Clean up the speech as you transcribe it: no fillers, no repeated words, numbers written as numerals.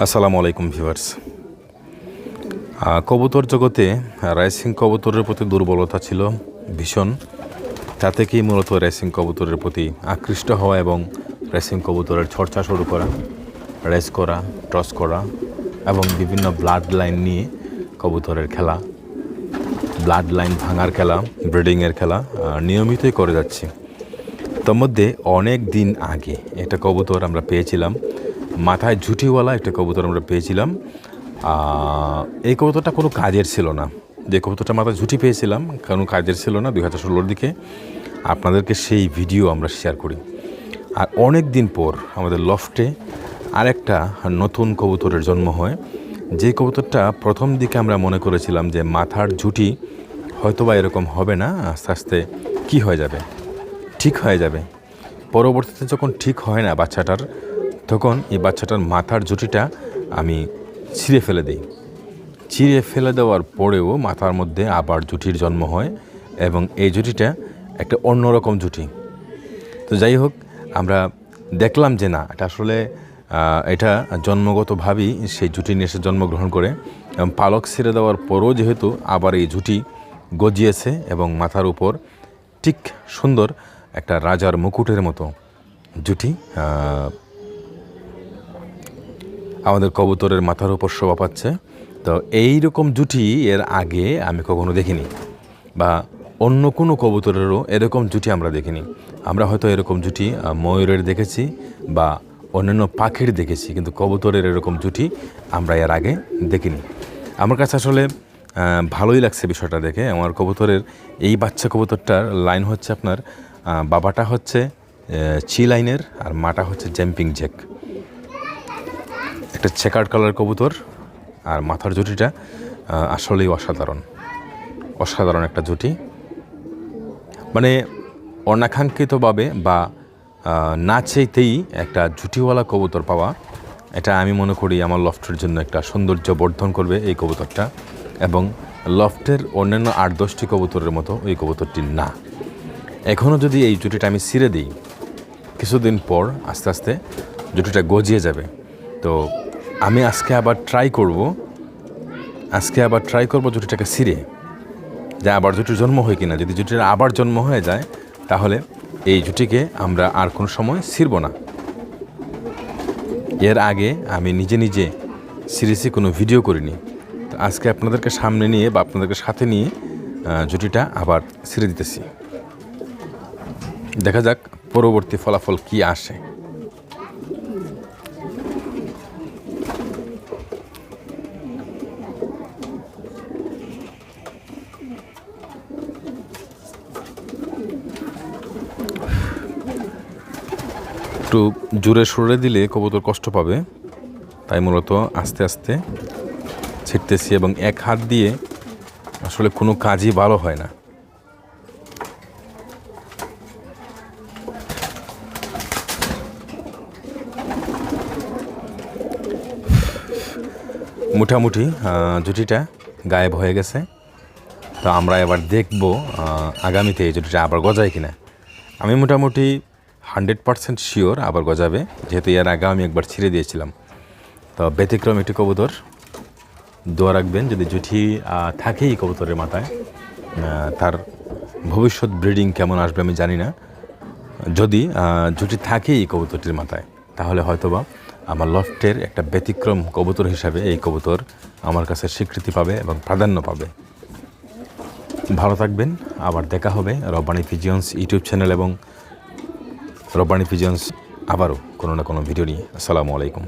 আসসালামু আলাইকুম ভিউয়ার্স। কবুতর জগতে রাইসিং কবুতরের প্রতি দুর্বলতা ছিল ভীষণ। তা থেকেই মূলত রেসিং কবুতরের প্রতি আকৃষ্ট হওয়া এবং রেসিং কবুতরের চর্চা শুরু করা, রেস করা, টস করা এবং বিভিন্ন ব্লাড লাইন নিয়ে কবুতরের খেলা, ব্লাড লাইন ভাঙার খেলা, ব্রিডিংয়ের খেলা নিয়মিতই করে যাচ্ছি। তার মধ্যে অনেক দিন আগে একটা কবুতর আমরা পেয়েছিলাম, মাথায় ঝুঁটিওয়ালা একটা কবুতর আমরা পেয়েছিলাম। এই কবুতরটা কোনো কাজের ছিল না। যে কবুতরটা মাথায় ঝুঁটি পেয়েছিলাম কোনো কাজের ছিল না। 2016 দিকে আপনাদেরকে সেই ভিডিও আমরা শেয়ার করি। আর অনেক দিন পর আমাদের লফটে আরেকটা নতুন কবুতরের জন্ম হয়। যে কবুতরটা প্রথম দিকে আমরা মনে করেছিলাম যে মাথার ঝুঁটি হয়তোবা এরকম হবে না, আস্তে আস্তে কী হয়ে যাবে, ঠিক হয়ে যাবে। পরবর্তীতে যখন ঠিক হয় না বাচ্চাটার, তখন এই বাচ্চাটার মাথার ঝুঁটিটা আমি ছিঁড়ে ফেলে দিই। ছিঁড়ে ফেলে দেওয়ার পরেও মাথার মধ্যে আবার জুটির জন্ম হয় এবং এই জুটিটা একটা অন্যরকম জুটি। তো যাই হোক, আমরা দেখলাম যে না, এটা আসলে এটা জন্মগতভাবেই সেই জুটি নিয়ে এসে জন্মগ্রহণ করে এবং পালক ছেড়ে দেওয়ার পরও যেহেতু আবার এই জুটি গজিয়েছে এবং মাথার উপর ঠিক সুন্দর একটা রাজার মুকুটের মতো জুটি আমাদের কবুতরের মাথার উপর শোভা পাচ্ছে। তো এই রকম জুটি এর আগে আমি কখনো দেখিনি, বা অন্য কোনো কবুতরেরও এরকম জুটি আমরা দেখিনি। আমরা হয়তো এরকম জুটি ময়ূরের দেখেছি বা অন্যান্য পাখির দেখেছি, কিন্তু কবুতরের এরকম জুটি আমরা এর আগে দেখিনি। আমার কাছে আসলে ভালোই লাগছে বিষয়টা দেখে। আমার কবুতরের এই বাচ্চা কবুতরটার লাইন হচ্ছে আপনার বাবাটা হচ্ছে চি লাইনের আর মাটা হচ্ছে জাম্পিং জ্যাক। একটা চেকার্ড কালার কবুতর আর মাথার জুটিটা আসলেই অসাধারণ একটা জুটি। মানে অনাকাঙ্ক্ষিতভাবে বা না চাইতেই একটা জুটিওয়ালা কবুতর পাওয়া, এটা আমি মনে করি আমার লফটের জন্য একটা সৌন্দর্য বর্ধন করবে এই কবুতরটা। এবং লফটের অন্যান্য 8-10টি কবুতরের মতো এই কবুতরটি না। এখনও যদি এই জুটিটা আমি ছিঁড়ে দিই, কিছুদিন পর আস্তে আস্তে জুটিটা গজিয়ে যাবে। তো আমি আজকে আবার ট্রাই করব জুটিটাকে ছিঁড়ে, যে আবার জুটির জন্ম হয় কিনা। যদি জুটির আবার জন্ম হয়ে যায়, তাহলে এই জুটিকে আমরা আর কোনো সময় ছিঁড়ব না। এর আগে আমি নিজে সিরিয়াসলি কোনো ভিডিও করিনি। তো আজকে আপনাদেরকে সামনে নিয়ে বা আপনাদেরকে সাথে নিয়ে জুটিটা আবার ছিঁড়ে দিতেছি। দেখা যাক পরবর্তী ফলাফল কি আসে। একটু জোরে সরে দিলে কবুতর কষ্ট পাবে, তাই মূলত আস্তে আস্তে ছিটতেছি। এবং এক হাত দিয়ে আসলে কোনো কাজই ভালো হয় না। মোটামুটি জুটিটা গায়েব হয়ে গেছে। তো আমরা এবার দেখব আগামীতে এই জুটিটা আবার গজায় কিনা। আমি মোটামুটি 100% শিওর আবার গজাবে, যেহেতু এর আগে আমি একবার ছিঁড়ে দিয়েছিলাম। তো ব্যতিক্রম একটি কবুতর, দোয়া রাখবেন যদি জুটি থাকেই কবুতরের মাথায়। তার ভবিষ্যৎ ব্রিডিং কেমন আসবে আমি জানি না। যদি জুটি থাকেই কবুতরটির মাথায়, তাহলে হয়তোবা আমার লফটের একটা ব্যতিক্রম কবুতর হিসাবে এই কবুতর আমার কাছে স্বীকৃতি পাবে এবং প্রাধান্য পাবে। ভালো থাকবেন, আবার দেখা হবে রাব্বানি পিজিয়ন্স ইউটিউব চ্যানেল এবং রাব্বানি পিজিয়ন্স আবারও কোনো না কোনো ভিডিও নিয়ে। আসসালামু আলাইকুম।